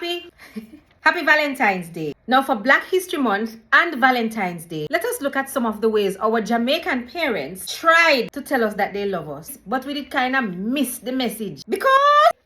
Happy Valentine's Day. Now for Black History Month and Valentine's Day, let us look at some of the ways our Jamaican parents tried to tell us that they love us, but we did kind of miss the message because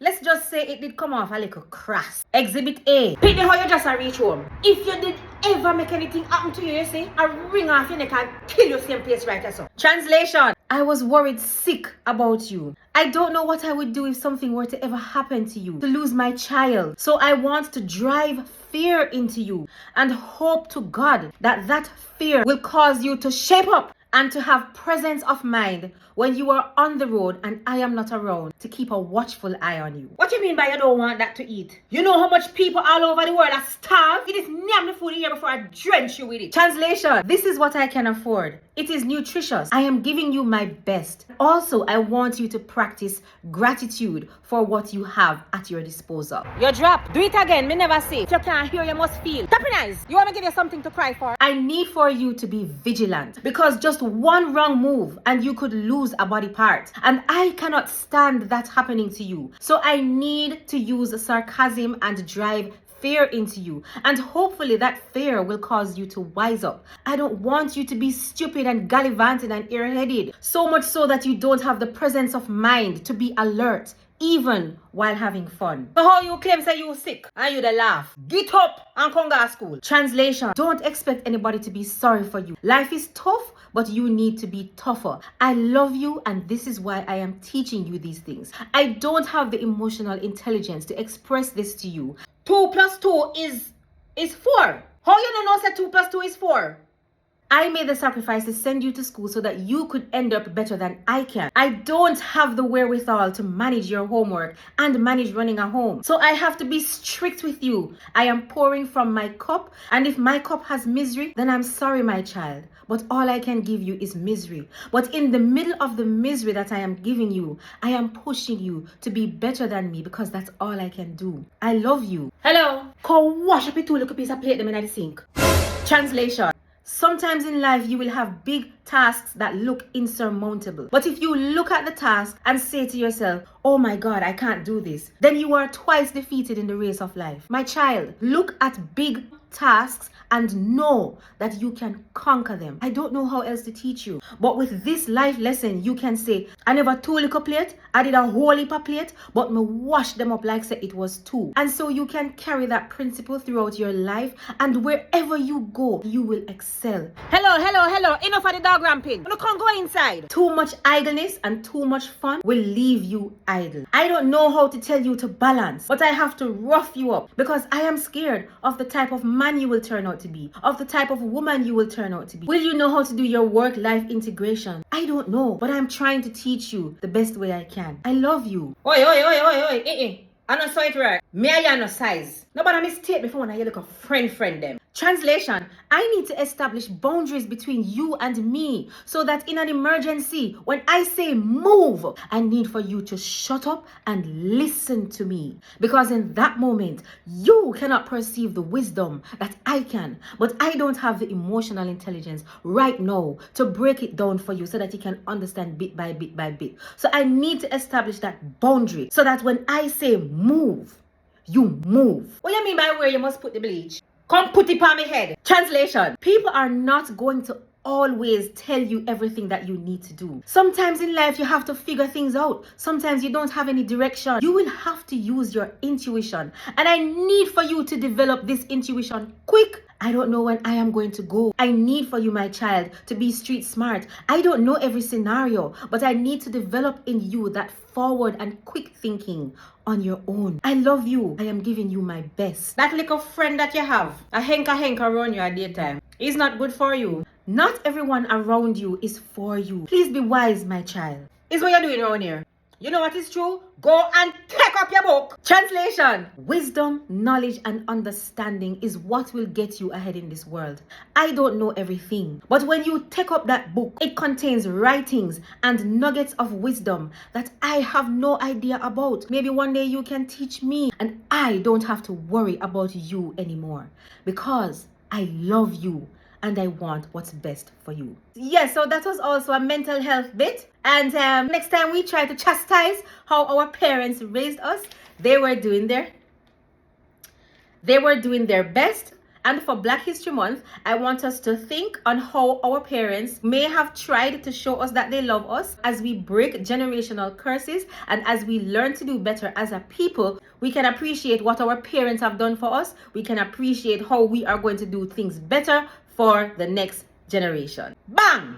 let's just say it did come off a little crass. Exhibit A. Pity how you just reach home. If you did ever make anything happen to you, you see, I ring off your neck and kill you same place right as so. Translation. I was worried sick about you. I don't know what I would do if something were to ever happen to you, to lose my child. So I want to drive fear into you and hope to God that that fear will cause you to shape up and to have presence of mind when you are on the road and I am not around to keep a watchful eye on you. What do you mean by you don't want that to eat? You know how much people all over the world are starved? It is name the food here before I drench you with it. Translation. This is what I can afford. It is nutritious. I am giving you my best. Also, I want you to practice gratitude for what you have at your disposal. You drop. Do it again. Me never say. If you can't hear, you must feel. Tap your eyes. You want me to give you something to cry for? I need for you to be vigilant because just one wrong move and you could lose a body part. And I cannot stand that happening to you. So I need to use sarcasm and drive fear into you, and hopefully that fear will cause you to wise up. I don't want you to be stupid and gallivanting and airheaded, so much so that you don't have the presence of mind to be alert even while having fun. So how you claim say you sick and you dey laugh? Get up and come to school. Translation. Don't expect anybody to be sorry for you. Life is tough, but you need to be tougher. I love you and this is why I am teaching you these things. I don't have the emotional intelligence to express this to you. 2 plus 2 is 4. How you don't know say 2 plus 2 is 4? I made the sacrifice to send you to school so that you could end up better than I can. I don't have the wherewithal to manage your homework and manage running a home. So I have to be strict with you. I am pouring from my cup, and if my cup has misery, then I'm sorry, my child. But all I can give you is misery. But in the middle of the misery that I am giving you, I am pushing you to be better than me because that's all I can do. I love you. Hello. Go wash up your 2 little piece of plate them in the sink. Translation. Sometimes in life you will have big tasks that look insurmountable. But if you look at the task and say to yourself, oh my God, I can't do this, then you are twice defeated in the race of life. My child, look at big tasks and know that you can conquer them. I don't know how else to teach you, but with this life lesson, you can say, I never 2 little plate, I did a whole heap of plate, but me wash them up like say it was 2. And so you can carry that principle throughout your life, and wherever you go, you will excel. Hello, enough of the dog ramping. You can't go inside. Too much idleness and too much fun will leave you idle. I don't know how to tell you to balance, but I have to rough you up because I am scared of the type of man you will turn out to be, of the type of woman you will turn out to be. Will you know how to do your work-life integration? I don't know, but I'm trying to teach you the best way I can. I love you. Oi. I know so it right. Me I no size. Nobody mistake me for when I look a friend them. Translation. I need to establish boundaries between you and me so that in an emergency, when I say move, I need for you to shut up and listen to me. Because in that moment, you cannot perceive the wisdom that I can. But I don't have the emotional intelligence right now to break it down for you so that you can understand bit by bit by bit. So I need to establish that boundary so that when I say move, you move. What do you mean by where you must put the bleach? Come put it on my head. Translation. People are not going to always tell you everything that you need to do. Sometimes in life you have to figure things out. Sometimes you don't have any direction. You will have to use your intuition. And I need for you to develop this intuition quick. I don't know when I am going to go. I need for you, my child, to be street smart. I don't know every scenario, but I need to develop in you that forward and quick thinking on your own. I love you. I am giving you my best. That little friend that you have, a henka around you at daytime, is not good for you. Not everyone around you is for you. Please be wise, my child. Is what you're doing around here. You know what is true? Go and take up your book. Translation. Wisdom, knowledge, and understanding is what will get you ahead in this world. I don't know everything, but when you take up that book, it contains writings and nuggets of wisdom that I have no idea about. Maybe one day you can teach me and I don't have to worry about you anymore because I love you and I want what's best for you. Yes, so that was also a mental health bit. And next time we try to chastise how our parents raised us, they were doing their They were doing their best. And for Black History Month, I want us to think on how our parents may have tried to show us that they love us. As we break generational curses and as we learn to do better as a people, we can appreciate what our parents have done for us. We can appreciate how we are going to do things better for the next generation. Bang!